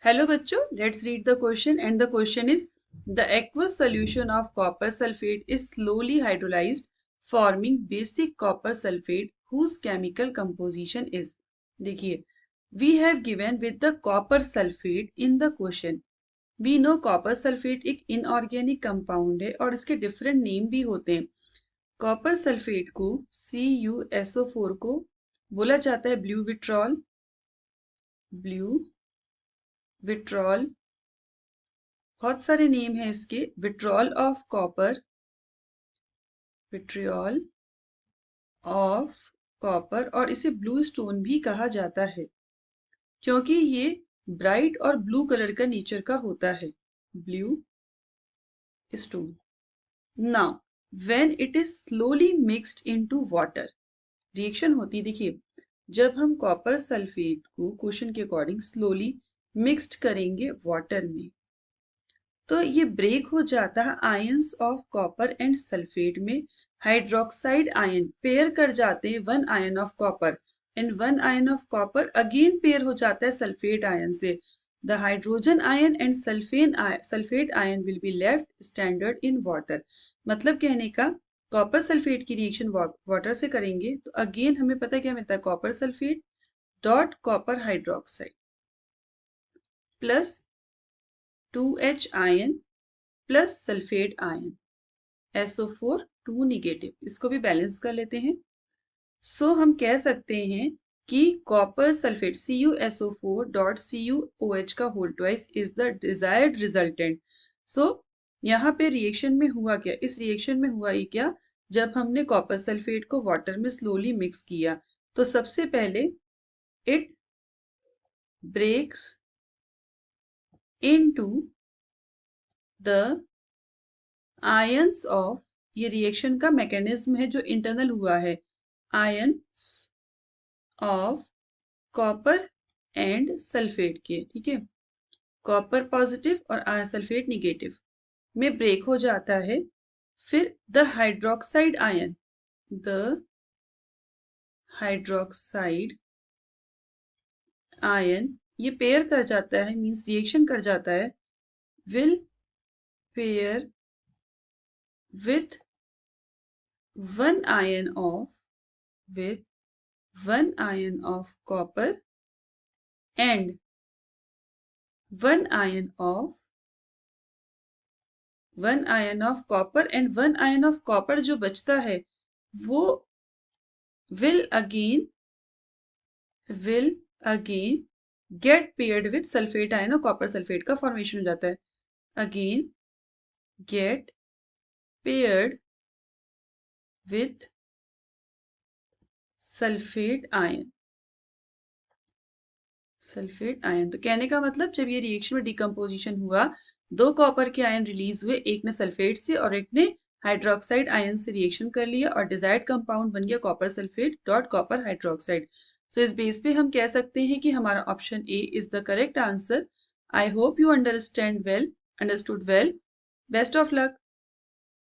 Hello बच्चों, let's read the question and the question is the aqueous solution of copper sulfate is slowly hydrolyzed forming basic copper sulfate whose chemical composition is। देखिए, we have given with the copper sulfate in the question। we know copper sulfate एक inorganic compound है और इसके different name भी होते हैं। Copper sulphate को CuSO4 को बोला जाता है ब्लू विट्रॉल, बहुत सारे नेम हैं इसके। Vitriol of copper, vitriol of copper, और इसे ब्लू स्टोन भी कहा जाता है क्योंकि ये ब्राइट और ब्लू कलर का नेचर का होता है। Blue stone. Now when it is slowly mixed into water, reaction होती, देखिए, जब हम कॉपर सल्फेट को क्वेश्चन के अकॉर्डिंग स्लोली मिक्स्ड करेंगे वाटर में, तो ये ब्रेक हो जाता है ions of copper and sulphate में। हाइड्रोक्साइड आयन पेयर कर जाते हैं one ion of copper and one ion of copper again pair हो जाता है सल्फेट आयन से। The hydrogen ion and sulphate ion will be left standard in water. मतलब कहने का, कॉपर सल्फेट की रिएक्शन वाटर से करेंगे तो अगेन हमें पता है क्या मिलता है, copper sulphate dot copper hydroxide plus 2H ion plus sulphate ion, SO4 2 negative, इसको भी बैलेंस कर लेते हैं। सो हम कह सकते हैं कि copper sulphate CuSO4 dot CuOH का whole twice is the desired resultant. So यहाँ पे रिएक्शन में हुआ क्या, इस रिएक्शन में हुआ ये क्या, जब हमने कॉपर सल्फेट को वाटर में स्लोली मिक्स किया तो सबसे पहले it breaks into the ions of, ये रिएक्शन का मैकेनिज्म है जो इंटरनल हुआ है, ions of copper and sulphate के, ठीक है, कॉपर पॉजिटिव और सल्फेट निगेटिव में ब्रेक हो जाता है। फिर द हाइड्रोक्साइड आयन ये पेयर कर जाता है, मींस रिएक्शन कर जाता है, will pair with one ion of copper and one ion of copper जो बचता है वो will again get paired with sulphate ion और कॉपर सल्फेट का फॉर्मेशन हो जाता है। Again get paired with sulphate ion. तो कहने का मतलब, जब ये रिएक्शन में डिकम्पोजिशन हुआ, दो कॉपर के आयन रिलीज हुए, एक ने सल्फेट से और एक ने हाइड्रोक्साइड आयन से रिएक्शन कर लिया और डिजायर्ड कंपाउंड बन गया copper sulphate dot copper hydroxide. So इस बेस पे हम कह सकते हैं कि हमारा option A is the correct answer. I hope you understood well. Best of luck.